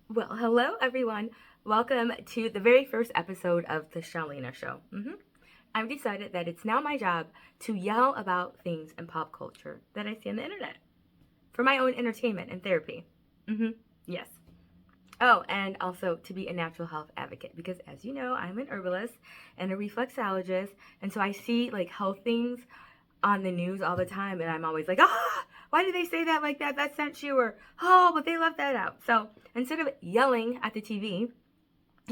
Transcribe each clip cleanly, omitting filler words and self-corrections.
Well, hello everyone. Welcome to the very first episode of the Shalina Show. I've decided that it's now my job to yell about things in pop culture that I see on the internet for my own entertainment and therapy. Yes. Oh, and also to be a natural health advocate because, as you know, I'm an herbalist and a reflexologist, and so I see like health things on the news all the time, and I'm always like, why did they say that like that? That sent you, or oh, but they left that out. So instead of yelling at the TV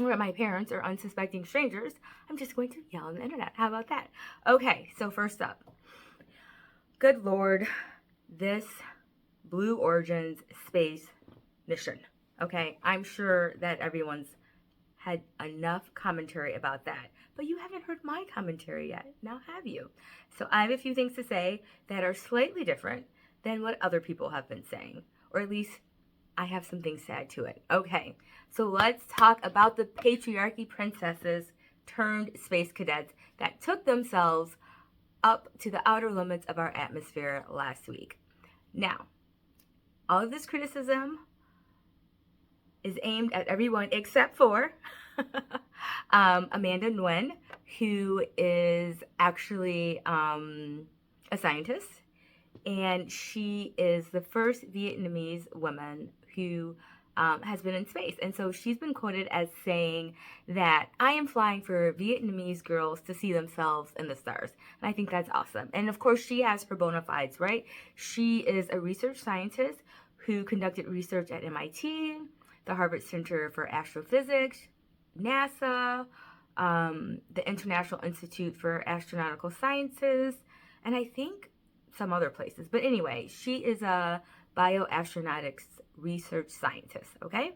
or at my parents or unsuspecting strangers, I'm just going to yell on the internet. How about that? Okay, so first up, good Lord, this Blue Origin's space mission. Okay, I'm sure that everyone's had enough commentary about that, but you haven't heard my commentary yet. Now, have you? So, I have a few things to say that are slightly different than what other people have been saying, or at least I have some things to add to it. Okay, so let's talk about the patriarchy princesses turned space cadets that took themselves up to the outer limits of our atmosphere last week. Now, all of this criticism is aimed at everyone except for Amanda Nguyen, who is actually a scientist, and she is the first Vietnamese woman who has been in space. And so she's been quoted as saying that I am flying for Vietnamese girls to see themselves in the stars. And I think that's awesome. And of course, she has her bona fides, right? She is a research scientist who conducted research at MIT, the Harvard Center for Astrophysics, NASA, the International Institute for Astronautical Sciences, and I think some other places. But anyway, she is a bioastronautics research scientist, okay?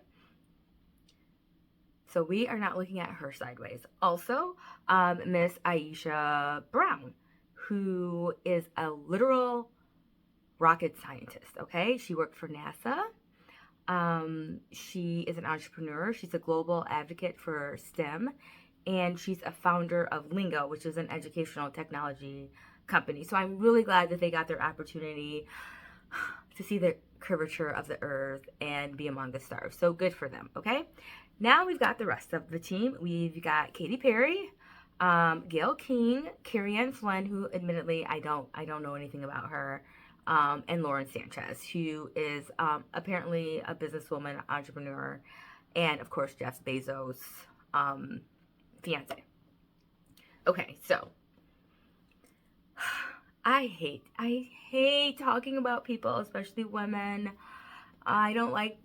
So we are not looking at her sideways. Also, Miss Aisha Bowe, who is a literal rocket scientist, okay? She worked for NASA. She is an entrepreneur. She's a global advocate for STEM, and she's a founder of LINGO, which is an educational technology company. So I'm really glad that they got their opportunity to see the curvature of the earth and be among the stars. So good for them, okay? Now we've got the rest of the team. We've got Katy Perry, Gayle King, Carrie Flynn, who admittedly I don't know anything about her, and Sánchez, who is apparently a businesswoman, entrepreneur, and of course Jeff Bezos' fiance. Okay, so I hate talking about people, especially women. I don't like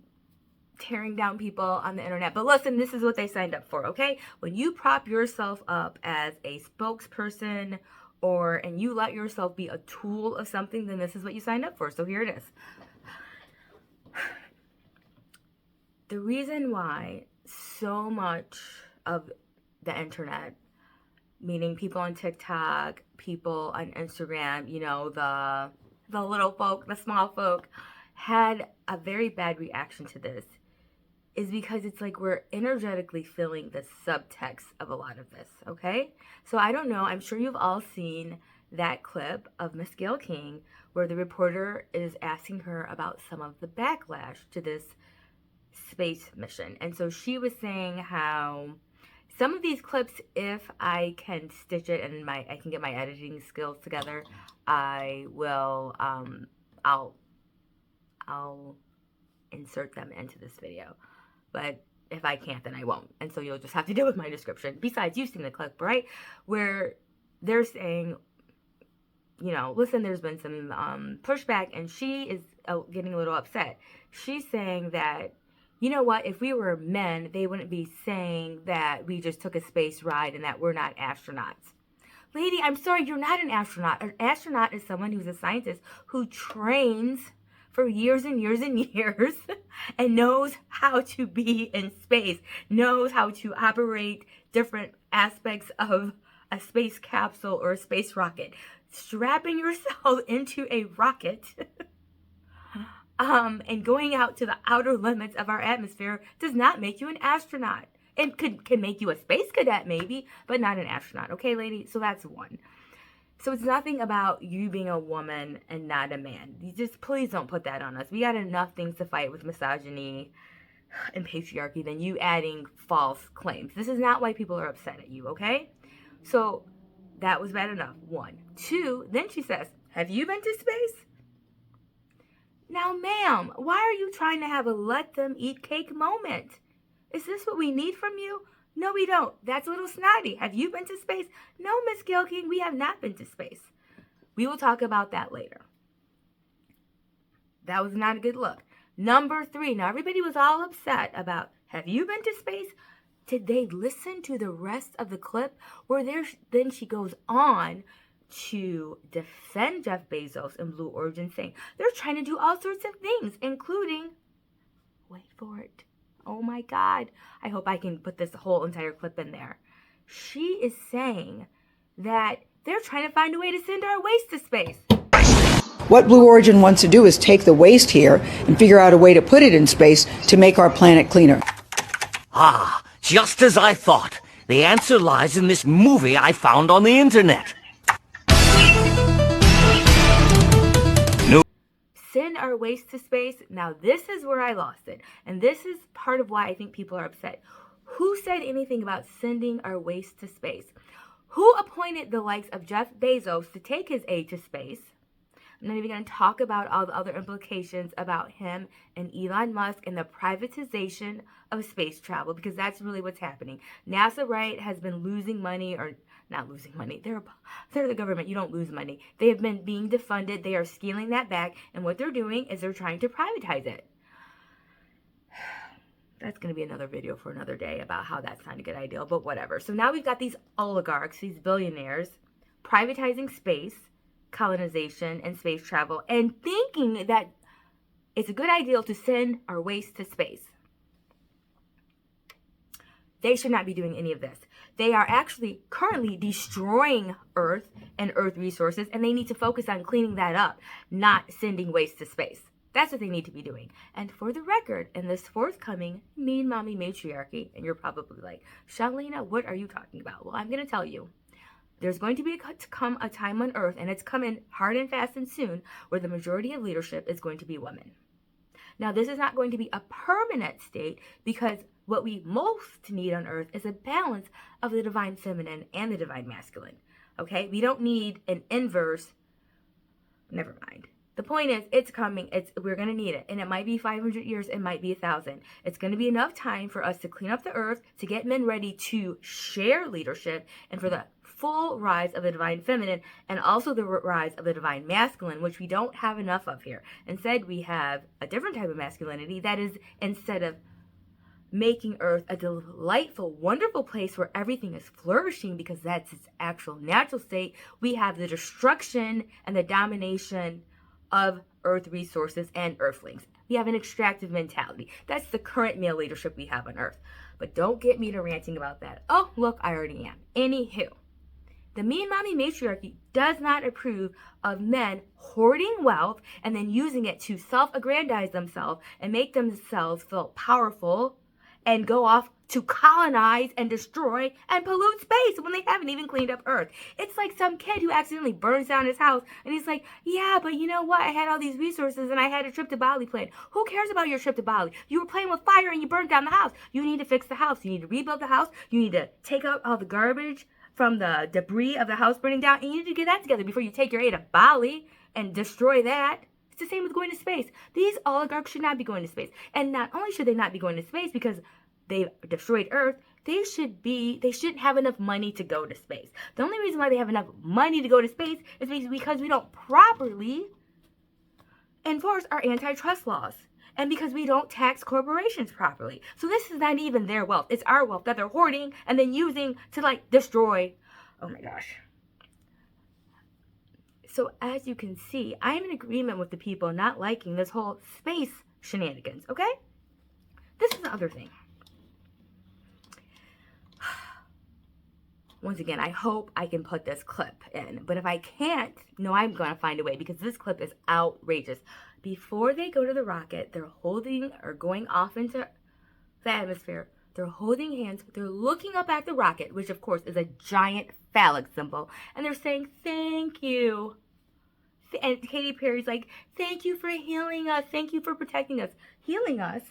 tearing down people on the internet. But listen, this is what they signed up for, okay? When you prop yourself up as a spokesperson and you let yourself be a tool of something, then this is what you signed up for. So here it is. The reason why so much of the internet, meaning people on TikTok, people on Instagram, you know, the little folk, the small folk, had a very bad reaction to this is because it's like we're energetically feeling the subtext of a lot of this, okay? So I don't know, I'm sure you've all seen that clip of Miss Gayle King where the reporter is asking her about some of the backlash to this space mission. And so she was saying how some of these clips, if I can stitch it and I can get my editing skills together, I will I'll insert them into this video. But if I can't, then I won't. And so you'll just have to deal with my description. Besides, you've seen the clip, right? Where they're saying, you know, listen, there's been some pushback, and she is getting a little upset. She's saying that, you know what, if we were men, they wouldn't be saying that we just took a space ride and that we're not astronauts. Lady, I'm sorry, you're not an astronaut. An astronaut is someone who's a scientist who trains for years and years and years and knows how to be in space, knows how to operate different aspects of a space capsule or a space rocket. Strapping yourself into a rocket and going out to the outer limits of our atmosphere does not make you an astronaut. It can make you a space cadet maybe, but not an astronaut. Okay, lady? So that's one. So it's nothing about you being a woman and not a man. You just please don't put that on us. We got enough things to fight with misogyny and patriarchy than you adding false claims. This is not why people are upset at you, okay? So that was bad enough, 1. 2, then she says, have you been to space? Now, ma'am, why are you trying to have a let them eat cake moment? Is this what we need from you? No, we don't. That's a little snotty. Have you been to space? No, Miss Gayle King, we have not been to space. We will talk about that later. That was not a good look. Number 3, now everybody was all upset about, have you been to space? Did they listen to the rest of the clip where then she goes on to defend Jeff Bezos and Blue Origin, saying they're trying to do all sorts of things, including, wait for it, oh my God, I hope I can put this whole entire clip in there. She is saying that they're trying to find a way to send our waste to space. What Blue Origin wants to do is take the waste here and figure out a way to put it in space to make our planet cleaner. Ah, just as I thought. The answer lies in this movie I found on the internet. Send our waste to space. Now this is where I lost it. And this is part of why I think people are upset. Who said anything about sending our waste to space? Who appointed the likes of Jeff Bezos to take his aid to space? I'm not even going to talk about all the other implications about him and Elon Musk and the privatization of space travel, because that's really what's happening. NASA, right, has been losing money, or not losing money. They're the government. You don't lose money. They have been being defunded. They are scaling that back, and what they're doing is they're trying to privatize it. That's going to be another video for another day about how that's not a good idea, but whatever. So now we've got these oligarchs, these billionaires, privatizing space, colonization, and space travel, and thinking that it's a good idea to send our waste to space. They should not be doing any of this. They are actually currently destroying Earth and Earth resources, and they need to focus on cleaning that up, not sending waste to space. That's what they need to be doing. And for the record, in this forthcoming Mean Mommy Matriarchy, and you're probably like, Shalina, what are you talking about? Well, I'm going to tell you. There's going to come a time on Earth, and it's coming hard and fast and soon, where the majority of leadership is going to be women. Now, this is not going to be a permanent state, because what we most need on Earth is a balance of the divine feminine and the divine masculine. Okay? We don't need an inverse. Never mind. The point is, it's coming. We're going to need it. And it might be 500 years. It might be 1,000. It's going to be enough time for us to clean up the Earth, to get men ready to share leadership, and for the full rise of the divine feminine, and also the rise of the divine masculine, which we don't have enough of here. Instead, we have a different type of masculinity that is, instead of making Earth a delightful, wonderful place where everything is flourishing because that's its actual natural state, we have the destruction and the domination of Earth resources and Earthlings. We have an extractive mentality. That's the current male leadership we have on Earth. But don't get me to ranting about that. Oh, look, I already am. Anywho, the Mean Mommy Matriarchy does not approve of men hoarding wealth and then using it to self-aggrandize themselves and make themselves feel powerful and go off to colonize and destroy and pollute space when they haven't even cleaned up Earth. It's like some kid who accidentally burns down his house and he's like, yeah, but you know what? I had all these resources and I had a trip to Bali planned. Who cares about your trip to Bali? You were playing with fire and you burned down the house. You need to fix the house. You need to rebuild the house. You need to take out all the garbage from the debris of the house burning down, and you need to get that together before you take your aid to Bali and destroy that. It's the same with going to space. These oligarchs should not be going to space. And not only should they not be going to space because they've destroyed Earth, they shouldn't have enough money to go to space. The only reason why they have enough money to go to space is because we don't properly enforce our antitrust laws. And because we don't tax corporations properly. So this is not even their wealth. It's our wealth that they're hoarding and then using to destroy. Oh my gosh. So as you can see, I'm in agreement with the people not liking this whole space shenanigans, okay? This is the other thing. Once again, I hope I can put this clip in. But if I can't, no, I'm going to find a way because this clip is outrageous. Before they go to the rocket, they're holding or going off into the atmosphere. They're holding hands. They're looking up at the rocket, which of course is a giant phallic symbol. And they're saying, thank you. And Katy Perry's like, thank you for healing us. Thank you for protecting us. Healing us?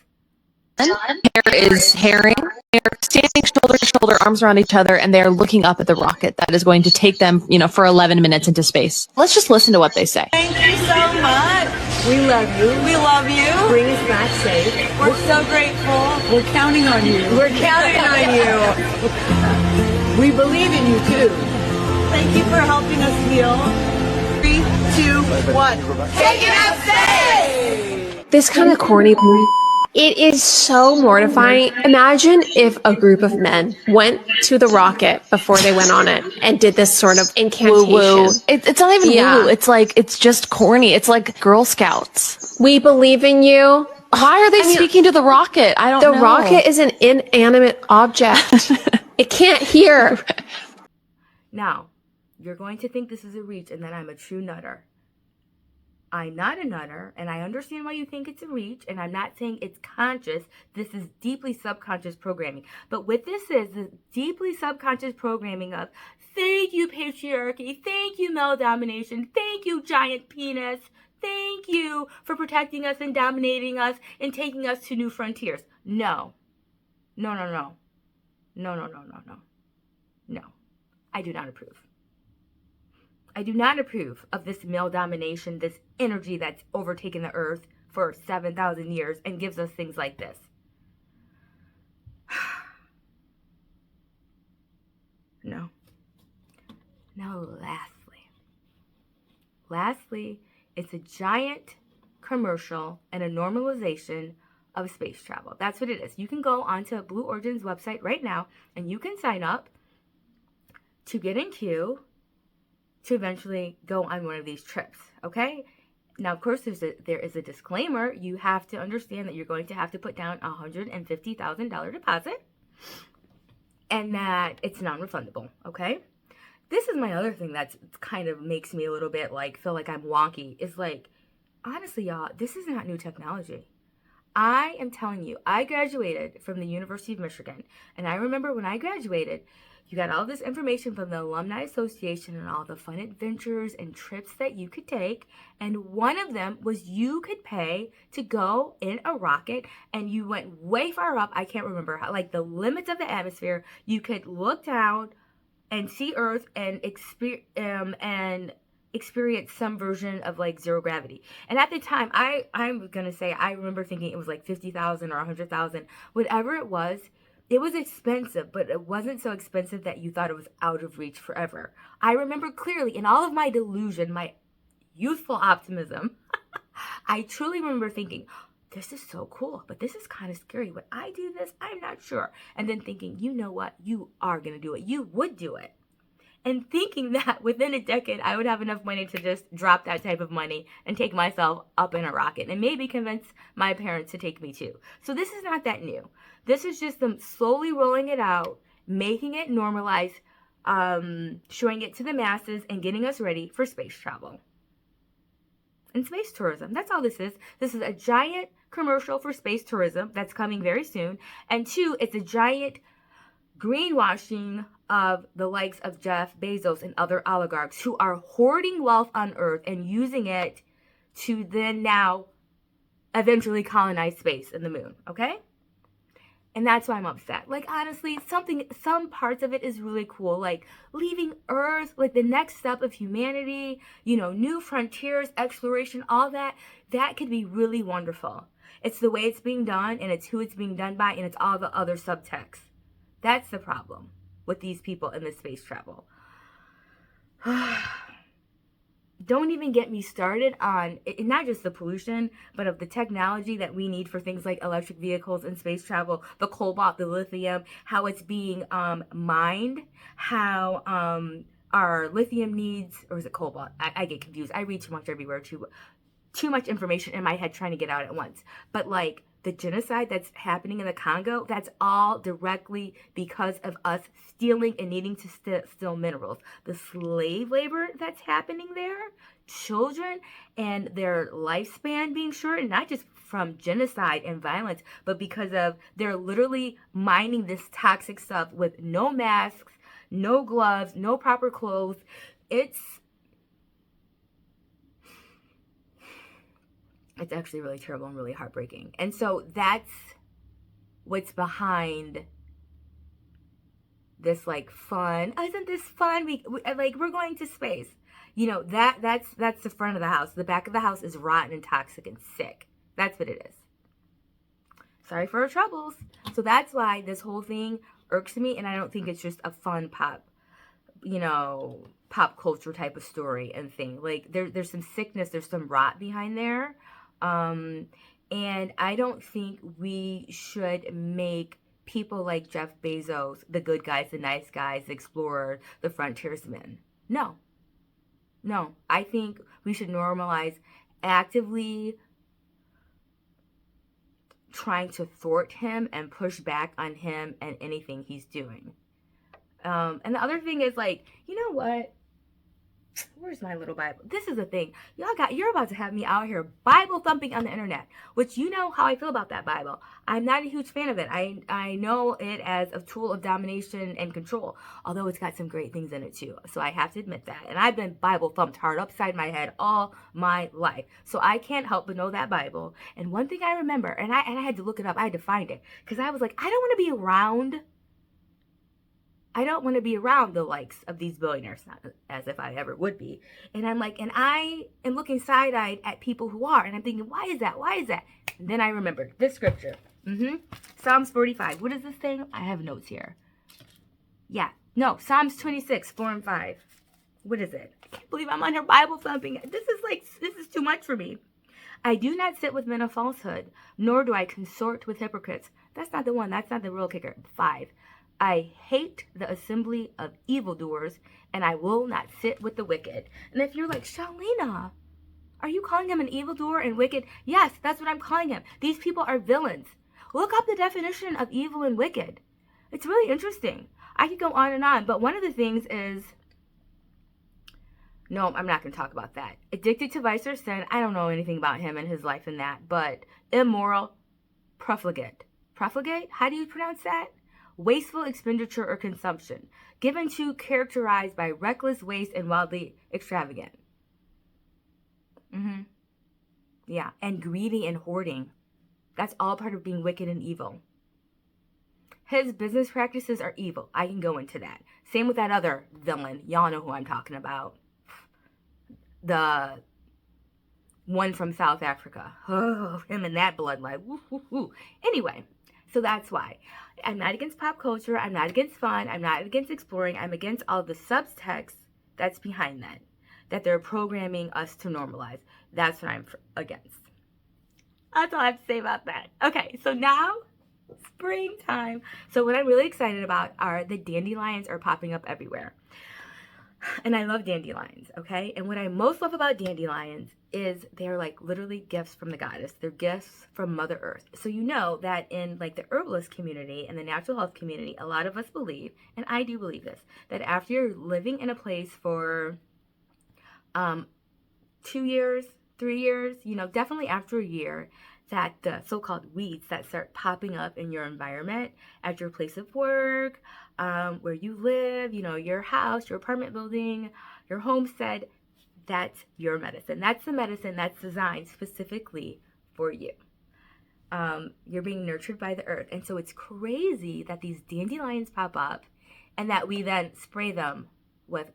Hair is herring. They're standing shoulder to shoulder, arms around each other, and they're looking up at the rocket that is going to take them, for 11 minutes into space. Let's just listen to what they say. Thank you so much. We love you. We love you. Bring us back safe. We're so grateful. We're counting on you. We're counting on you. We believe in you too. Thank you for helping us heal. 3, 2, 1. Take it up safe. This kind of corny. It is so mortifying. Imagine if a group of men went to the rocket before they went on it and did this sort of incantation. Woo-woo. It's not even woo-woo. It's just corny. It's like Girl Scouts. We believe in you. Why are they speaking to the rocket? I don't know. The rocket is an inanimate object. It can't hear. Now, you're going to think this is a reach and that I'm a true nutter. I'm not a nutter, and I understand why you think it's a reach, and I'm not saying it's conscious. This is deeply subconscious programming. But what this is deeply subconscious programming of, thank you, patriarchy, thank you, male domination, thank you, giant penis, thank you for protecting us and dominating us and taking us to new frontiers. No. No, no, no. No, no, no, no, no. No. I do not approve. I do not approve of this male domination, this energy that's overtaken the earth for 7,000 years and gives us things like this. No. Now, lastly, it's a giant commercial and a normalization of space travel. That's what it is. You can go onto Blue Origin's website right now and you can sign up to get in queue to eventually go on one of these trips, okay? Now, of course, there is a disclaimer. You have to understand that you're going to have to put down a $150,000 deposit and that it's non-refundable, okay? This is my other thing that's kind of makes me a little bit feel like I'm wonky. Is honestly, y'all, this is not new technology. I am telling you, I graduated from the University of Michigan, and I remember when I graduated, you got all this information from the Alumni Association and all the fun adventures and trips that you could take. And one of them was you could pay to go in a rocket and you went way far up. I can't remember how, the limits of the atmosphere. You could look down and see Earth and experience some version of zero gravity. And at the time, I'm going to say, I remember thinking it was $50,000 or $100,000, whatever it was. It was expensive, but it wasn't so expensive that you thought it was out of reach forever. I remember clearly in all of my delusion, my youthful optimism, I truly remember thinking, this is so cool, but this is kind of scary. Would I do this? I'm not sure. And then thinking, you know what? You are going to do it. You would do it. And thinking that within a decade, I would have enough money to just drop that type of money and take myself up in a rocket and maybe convince my parents to take me too. So this is not that new. This is just them slowly rolling it out, making it normalized, showing it to the masses and getting us ready for space travel and space tourism. That's all this is. This is a giant commercial for space tourism that's coming very soon. And two, it's a giant greenwashing of the likes of Jeff Bezos and other oligarchs who are hoarding wealth on Earth and using it to then now eventually colonize space and the moon, okay? And that's why I'm upset. Honestly, some parts of it is really cool. Leaving Earth, the next step of humanity, new frontiers, exploration, all that could be really wonderful. It's the way it's being done, and it's who it's being done by, and it's all the other subtext. That's the problem with these people in this space travel. Don't even get me started on not just the pollution, but of the technology that we need for things like electric vehicles and space travel, the cobalt, the lithium, how it's being mined, how our lithium needs, or is it cobalt? I get confused. I read too much everywhere, too much information in my head trying to get out at once. But the genocide that's happening in the Congo, that's all directly because of us stealing and needing to steal minerals. The slave labor that's happening there, children and their lifespan being shortened, not just from genocide and violence, but because of they're literally mining this toxic stuff with no masks, no gloves, no proper clothes. It's actually really terrible and really heartbreaking. And so that's what's behind this like fun. Isn't this fun? We're going to space. You know, that's the front of the house. The back of the house is rotten and toxic and sick. That's what it is. Sorry for our troubles. So that's why this whole thing irks me, and I don't think it's just a fun pop culture type of story and thing. Like there's some sickness, there's some rot behind there. And I don't think we should make people like Jeff Bezos the good guys, the nice guys, the explorers, the frontiersmen. No. I think we should normalize actively trying to thwart him and push back on him and anything he's doing. And the other thing is, like, you know what? Where's my little Bible? This is the thing. You're about to have me out here Bible thumping on the internet, which you know how I feel about that Bible. I'm not a huge fan of it. I know it as a tool of domination and control, although it's got some great things in it too. So I have to admit that. And I've been Bible thumped hard upside my head all my life. So I can't help but know that Bible. And one thing I remember, and I had to look it up, I had to find it, because I was like, I don't want to be around the likes of these billionaires, not as if I ever would be. And I'm like, and I am looking side-eyed at people who are, and I'm thinking, why is that? And then I remembered this scripture. Psalms 45. What is this thing? I have notes here. Psalms 26, 4 and 5. What is it? I can't believe I'm on here Bible thumping. This is too much for me. I do not sit with men of falsehood, nor do I consort with hypocrites. That's not the one. That's not the real kicker. 5. I hate the assembly of evildoers, and I will not sit with the wicked. And if you're like, Shalina, are you calling him an evildoer and wicked? Yes, that's what I'm calling him. These people are villains. Look up the definition of evil and wicked. It's really interesting. I could go on and on, but one of the things is, no, I'm not going to talk about that. Addicted to vice or sin, I don't know anything about him and his life and that, but immoral, profligate. Profligate? How do you pronounce that? Wasteful expenditure or consumption, given to characterized by reckless waste and wildly extravagant. Yeah, and greedy and hoarding. That's all part of being wicked and evil. His business practices are evil. I can go into that. Same with that other villain. Y'all know who I'm talking about. The one from South Africa. Oh, him and that bloodline. Woo, woo, woo. Anyway. So that's why. I'm not against pop culture. I'm not against fun. I'm not against exploring. I'm against all the subtext that's behind that they're programming us to normalize. That's what I'm against. That's all I have to say about that. Okay, so now, springtime. So what I'm really excited about are the dandelions are popping up everywhere. And I love dandelions, okay? And what I most love about dandelions is they're like literally gifts from the goddess. They're gifts from Mother Earth. So you know that in like the herbalist community and the natural health community, a lot of us believe, and I do believe this, that after you're living in a place for 2 years, 3 years, definitely after a year, that the so-called weeds that start popping up in your environment, at your place of work, where you live, your house, your apartment building, your homestead, that's your medicine. That's the medicine that's designed specifically for you. You're being nurtured by the earth. And so it's crazy that these dandelions pop up and that we then spray them with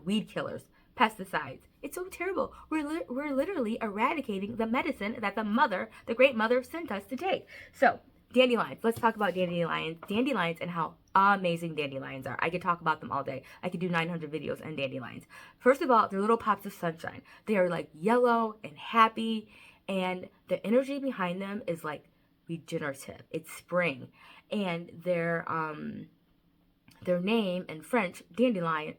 weed killers, pesticides. It's so terrible. We're literally eradicating the medicine that the great mother sent us to take. So dandelions. Let's talk about dandelions. Dandelions and how amazing dandelions are. I could talk about them all day. I could do 900 videos on dandelions. First of all, they're little pops of sunshine. They are like yellow and happy, and the energy behind them is like regenerative. It's spring, and their name in French, Dandelion,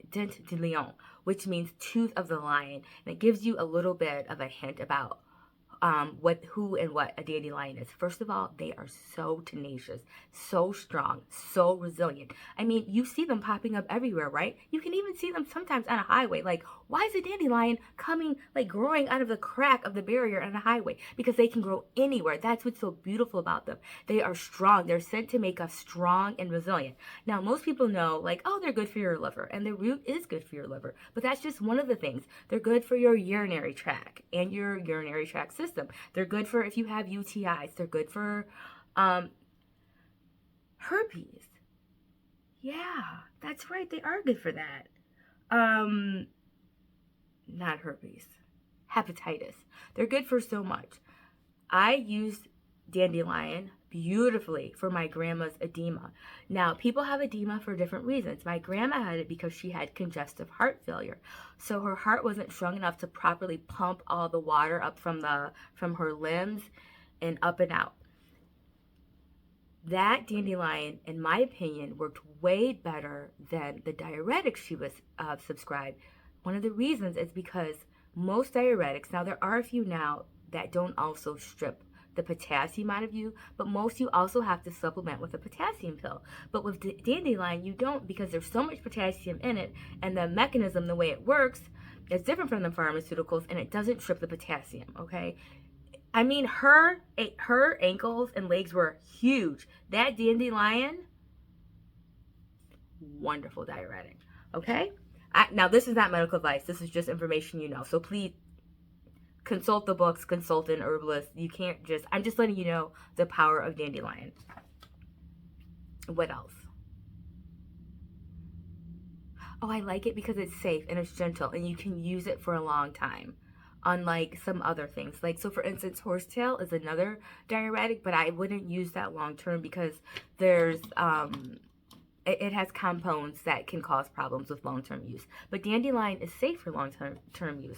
which means tooth of the lion, and it gives you a little bit of a hint about who and what a dandelion is. First of all, they are so tenacious, so strong, so resilient. I mean, you see them popping up everywhere, right? You can even see them sometimes on a highway, like Why is a dandelion coming, like growing out of the crack of the barrier on the highway? Because they can grow anywhere. That's what's so beautiful about them. They are strong. They're sent to make us strong and resilient. Now, most people know, like, oh, they're good for your liver, and the root is good for your liver. But that's just one of the things. They're good for your urinary tract and your urinary tract system. They're good for if you have UTIs. They're good for herpes. Yeah, that's right. They are good for that. Not herpes. Hepatitis. They're good for so much. I used dandelion beautifully for my grandma's edema. Now, people have edema for different reasons. My grandma had it because she had congestive heart failure. So her heart wasn't strong enough to properly pump all the water up from her limbs and up and out. That dandelion, in my opinion, worked way better than the diuretics she was subscribed. One of the reasons is because most diuretics, now there are a few now that don't also strip the potassium out of you, but most you also have to supplement with a potassium pill. But with dandelion, you don't, because there's so much potassium in it, and the mechanism, the way it works, is different from the pharmaceuticals, and it doesn't strip the potassium, okay? I mean, her ankles and legs were huge. That dandelion, wonderful diuretic, okay? Now, this is not medical advice. This is just information you know. So please consult the books, consult an herbalist. You can't just, I'm just letting you know the power of dandelion. What else? Oh, I like it because it's safe and it's gentle and you can use it for a long time. Unlike some other things. Like, so for instance, horsetail is another diuretic, but I wouldn't use that long term because there's, it has compounds that can cause problems with long-term use. But dandelion is safe for long-term use.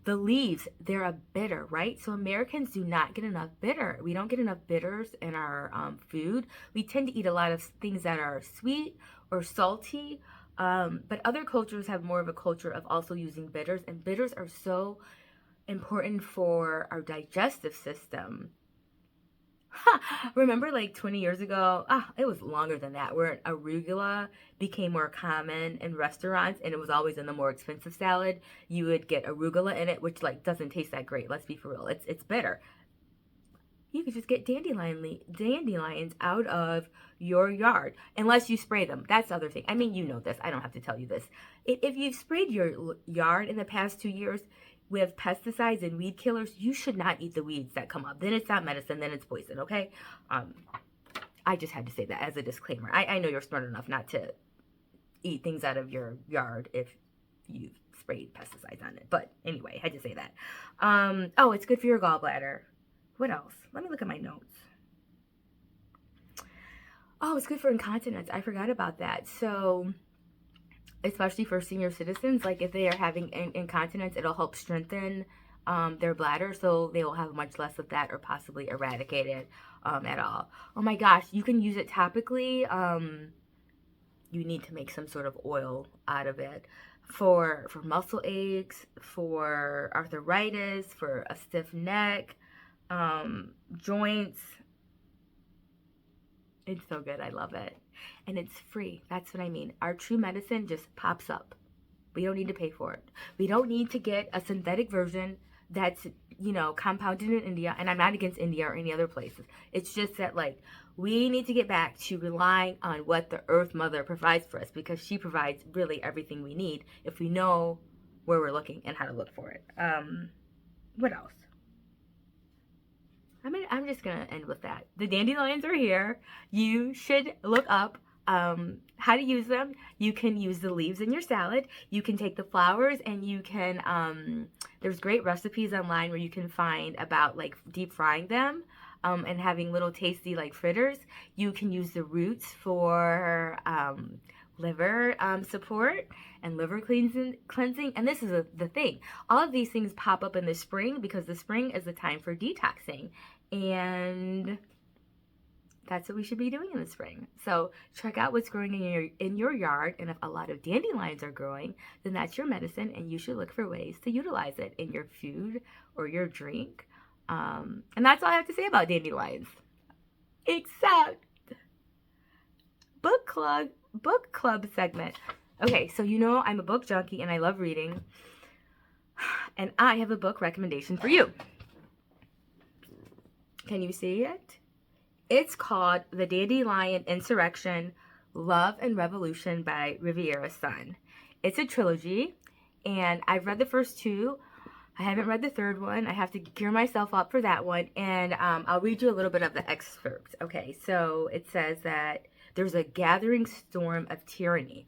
The leaves, they're a bitter, right? So Americans do not get enough bitter. We don't get enough bitters in our food. We tend to eat a lot of things that are sweet or salty, but other cultures have more of a culture of also using bitters, and bitters are so important for our digestive system. Remember like 20 years ago, it was longer than that, where arugula became more common in restaurants, and it was always in the more expensive salad. You would get arugula in it, which like doesn't taste that great. Let's be for real. It's bitter. You could just get dandelions out of your yard, unless you spray them. That's the other thing. I mean, you know this. I don't have to tell you this. If you've sprayed your yard in the past 2 years with pesticides and weed killers, you should not eat the weeds that come up. Then it's not medicine, then it's poison, okay? I just had to say that as a disclaimer. I know you're smart enough not to eat things out of your yard if you've sprayed pesticides on it. But anyway, I had to say that. Oh, it's good for your gallbladder. What else? Let me look at my notes. Oh, it's good for incontinence. I forgot about that. So, especially for senior citizens, like if they are having incontinence, it'll help strengthen their bladder, so they will have much less of that, or possibly eradicate it at all. Oh my gosh, you can use it topically. You need to make some sort of oil out of it for muscle aches, for arthritis, for a stiff neck, joints. It's so good. I love it. And it's free. That's what I mean. Our true medicine just pops up. We don't need to pay for it. We don't need to get a synthetic version that's, you know, compounded in India. And I'm not against India or any other places. It's just that, like, we need to get back to relying on what the Earth Mother provides for us, because she provides really everything we need if we know where we're looking and how to look for it. What else? I'm just going to end with that. The dandelions are here. You should look up how to use them. You can use the leaves in your salad. You can take the flowers, and you can, there's great recipes online where you can find about like deep frying them and having little tasty like fritters. You can use the roots for liver support and liver cleansing. And this is the thing. All of these things pop up in the spring because the spring is the time for detoxing. And that's what we should be doing in the spring. So check out what's growing in your yard. And if a lot of dandelions are growing, then that's your medicine. And you should look for ways to utilize it in your food or your drink. And that's all I have to say about dandelions. Except book club segment. Okay, so you know I'm a book junkie and I love reading. And I have a book recommendation for you. Can you see it? It's called The Dandelion Insurrection, Love and Revolution by Riviera's Son. It's a trilogy, and I've read the first two. I haven't read the third one. I have to gear myself up for that one, and I'll read you a little bit of the excerpt. Okay, so it says that there's a gathering storm of tyranny.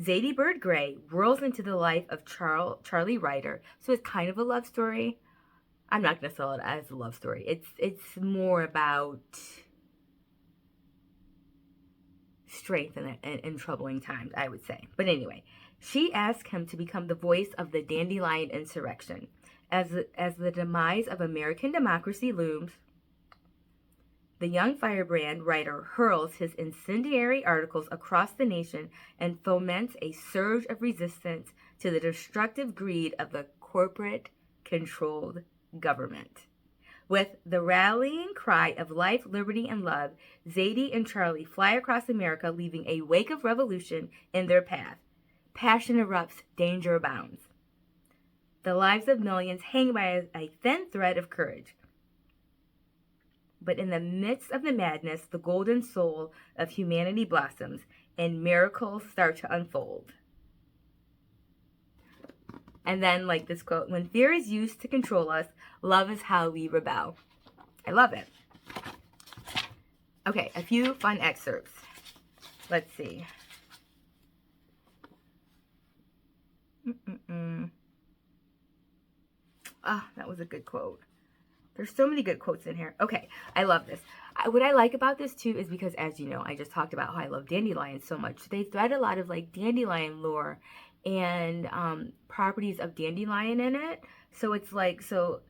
Zadie Bird Gray whirls into the life of Charlie Ryder, so it's kind of a love story. I'm not going to sell it as a love story. It's more about strength in troubling times, I would say. But anyway, she asks him to become the voice of the Dandelion Insurrection. As the demise of American democracy looms, the young firebrand writer hurls his incendiary articles across the nation and foments a surge of resistance to the destructive greed of the corporate-controlled government. With the rallying cry of life, liberty, and love, Zadie and Charlie fly across America, leaving a wake of revolution in their path. Passion erupts, danger abounds. The lives of millions hang by a thin thread of courage. But in the midst of the madness, the golden soul of humanity blossoms, and miracles start to unfold. And then, like this quote, when fear is used to control us, love is how we rebel. I love it. Okay, a few fun excerpts. Let's see. Ah, that was a good quote. There's so many good quotes in here. Okay, I love this. What I like about this too is because, as you know, I just talked about how I love dandelions so much. They thread a lot of like dandelion lore and properties of dandelion in it. So it's like, so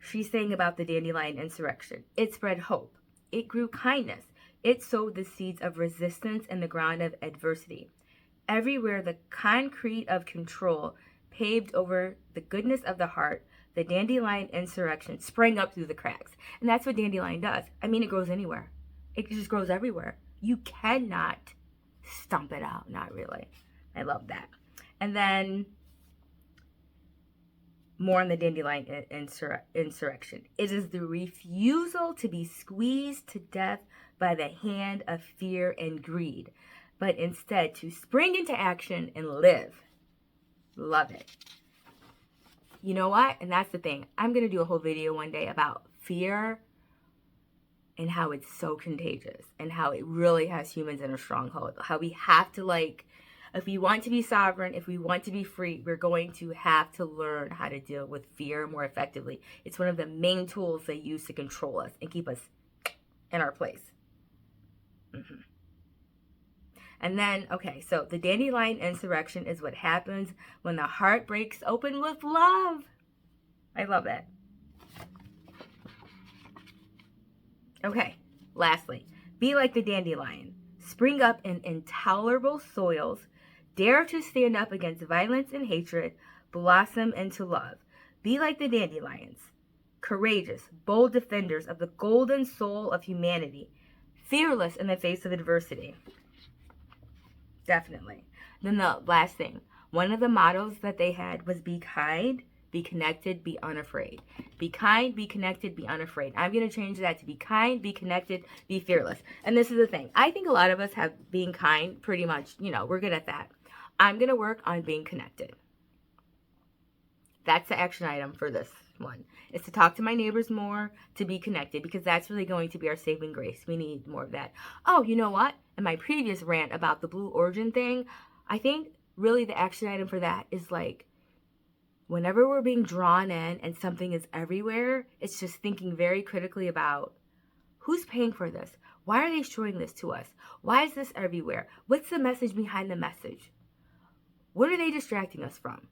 she's saying about the dandelion insurrection. It spread hope. It grew kindness. It sowed the seeds of resistance in the ground of adversity. Everywhere the concrete of control paved over the goodness of the heart, the dandelion insurrection sprang up through the cracks. And that's what dandelion does. I mean, it grows anywhere. It just grows everywhere. You cannot stomp it out. Not really. I love that. And then more on the dandelion insurrection. It is the refusal to be squeezed to death by the hand of fear and greed, but instead to spring into action and live. Love it. You know what? And that's the thing. I'm going to do a whole video one day about fear and how it's so contagious and how it really has humans in a stronghold. How we have to, like, if we want to be sovereign, if we want to be free, we're going to have to learn how to deal with fear more effectively. It's one of the main tools they use to control us and keep us in our place. And then, okay, so the dandelion insurrection is what happens when the heart breaks open with love. I love it. Okay, lastly, be like the dandelion. Spring up in intolerable soils. Dare to stand up against violence and hatred. Blossom into love. Be like the dandelions. Courageous, bold defenders of the golden soul of humanity. Fearless in the face of adversity. Definitely. Then the last thing. One of the mottos that they had was be kind, be connected, be unafraid. Be kind, be connected, be unafraid. I'm going to change that to be kind, be connected, be fearless. And this is the thing. I think a lot of us have being kind pretty much, you know, we're good at that. I'm going to work on being connected. That's the action item for this one. Is to talk to my neighbors more, to be connected, because that's really going to be our saving grace. We need more of that. Oh, you know what? In my previous rant about the Blue Origin thing, I think really the action item for that is like, whenever we're being drawn in and something is everywhere, it's just thinking very critically about who's paying for this? Why are they showing this to us? Why is this everywhere? What's the message behind the message? What are they distracting us from?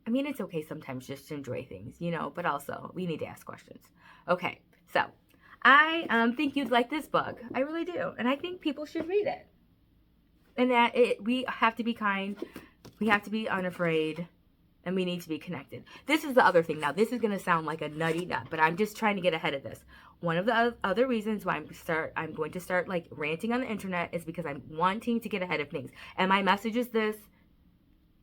I mean, it's okay sometimes just to enjoy things, you know, but also we need to ask questions. Okay, so I think you'd like this book. I really do. And I think people should read it. And that we have to be kind, we have to be unafraid, and we need to be connected. This is the other thing. Now, this is going to sound like a nutty nut, but I'm just trying to get ahead of this. One of the other reasons why I'm going to start like ranting on the internet is because I'm wanting to get ahead of things. And my message is this: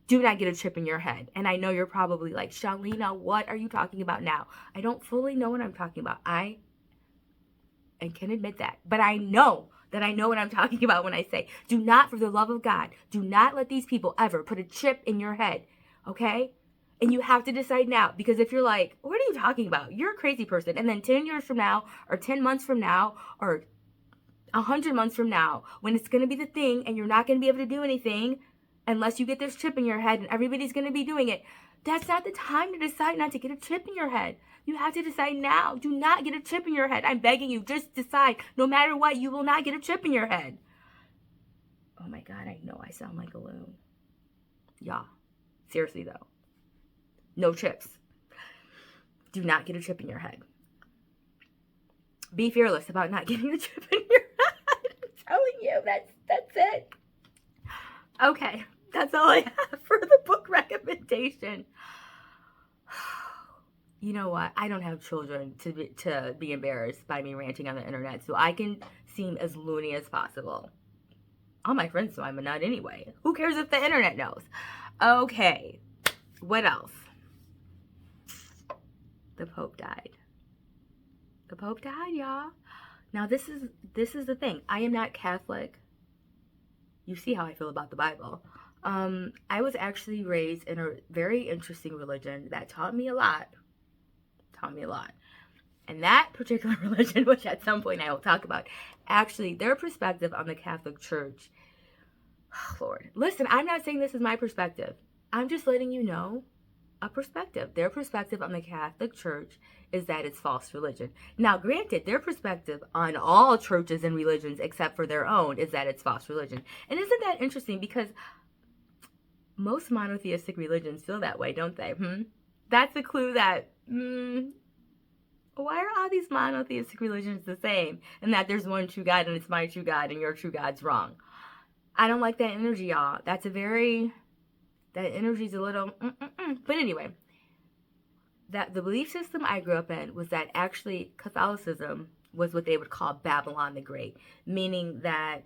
do not get a chip in your head. And I know you're probably like, Shalina, what are you talking about now? I don't fully know what I'm talking about. And can admit that. But I know that I know what I'm talking about when I say, do not, for the love of God, do not let these people ever put a chip in your head, okay? And you have to decide now, because if you're like, what are you talking about? You're a crazy person. And then 10 years from now, or 10 months from now, or 100 months from now, when it's going to be the thing and you're not going to be able to do anything unless you get this chip in your head and everybody's going to be doing it, that's not the time to decide not to get a chip in your head. You have to decide now. Do not get a chip in your head. I'm begging you, just decide. No matter what, you will not get a chip in your head. Oh my God, I know I sound like a loon. Yeah, seriously though. No chips. Do not get a chip in your head. Be fearless about not getting a chip in your head. I'm telling you, that's it. Okay, that's all I have for the book recommendation. You know what? I don't have children to be embarrassed by me ranting on the internet, so I can seem as loony as possible. All my friends know I'm a nut anyway. Who cares if the internet knows? Okay, what else? The Pope died. The Pope died, y'all. Now this is the thing. I am not Catholic. You see how I feel about the Bible. I was actually raised in a very interesting religion that taught me a lot. And that particular religion, which at some point I will talk about, actually, their perspective on the Catholic Church, oh Lord. Listen, I'm not saying this is my perspective. I'm just letting you know a perspective. Their perspective on the Catholic Church is that it's false religion. Now, granted, their perspective on all churches and religions except for their own is that it's false religion. And isn't that interesting? Because most monotheistic religions feel that way, don't they? That's a clue that, why are all these monotheistic religions the same? And that there's one true God and it's my true God and your true God's wrong. I don't like that energy, y'all. That energy's a little, But anyway, that the belief system I grew up in was that actually Catholicism was what they would call Babylon the Great, meaning that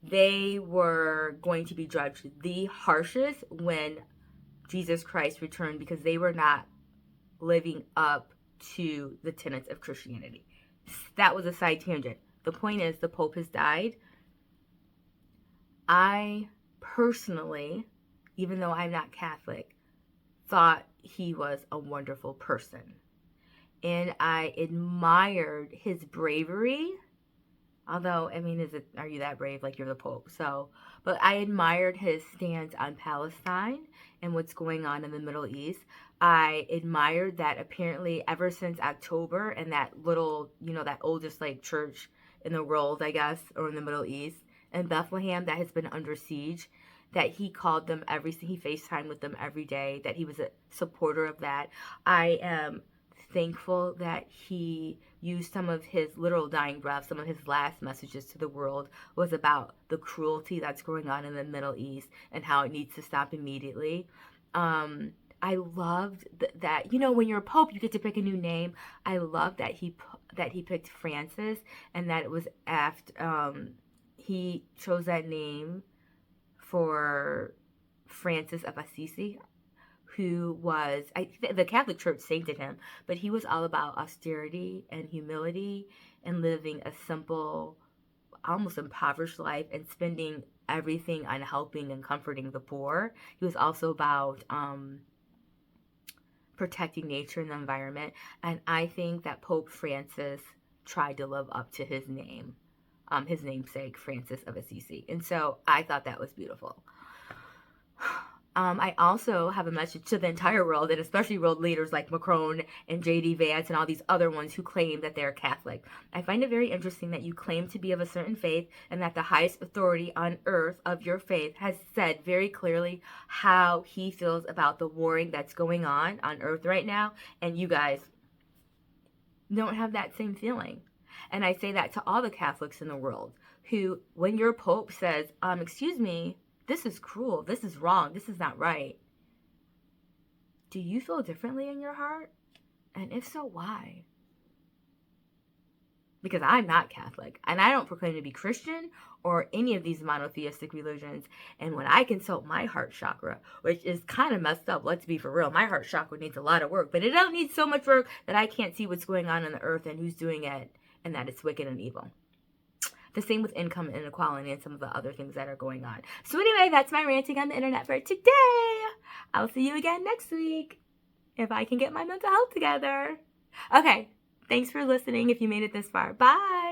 they were going to be judged the harshest when Jesus Christ returned because they were not living up to the tenets of Christianity. That was a side tangent. The point is, the Pope has died. I personally, even though I'm not Catholic, thought he was a wonderful person. And I admired his bravery. Although, I mean, are you that brave? Like, you're the Pope. But I admired his stance on Palestine and what's going on in the Middle East. I admired that apparently ever since October and that little, that oldest like church in the world, I guess, or in the Middle East, in Bethlehem that has been under siege, that he called them he FaceTimed with them every day, that he was a supporter of that. I am thankful that he used some of his literal dying breath, some of his last messages to the world was about the cruelty that's going on in the Middle East and how it needs to stop immediately. I loved that, when you're a pope, you get to pick a new name. I love that he picked Francis and that it was after, he chose that name for Francis of Assisi, who was, the Catholic Church sainted him, but he was all about austerity and humility and living a simple, almost impoverished life and spending everything on helping and comforting the poor. He was also about protecting nature and the environment, and I think that Pope Francis tried to live up to his name, his namesake, Francis of Assisi, and so I thought that was beautiful. I also have a message to the entire world, and especially world leaders like Macron and J.D. Vance and all these other ones who claim that they're Catholic. I find it very interesting that you claim to be of a certain faith and that the highest authority on earth of your faith has said very clearly how he feels about the warring that's going on earth right now, and you guys don't have that same feeling. And I say that to all the Catholics in the world who, when your Pope says, excuse me, this is cruel, this is wrong, this is not right, do you feel differently in your heart? And if so, why? because I'm not Catholic and I don't proclaim to be Christian or any of these monotheistic religions. And when I consult my heart chakra, which is kind of messed up, let's be for real, my heart chakra needs a lot of work, but it don't need so much work that I can't see what's going on the earth and who's doing it and that it's wicked and evil. The same with income inequality and some of the other things that are going on. So anyway, that's my ranting on the internet for today. I'll see you again next week if I can get my mental health together. Okay, thanks for listening if you made it this far. Bye.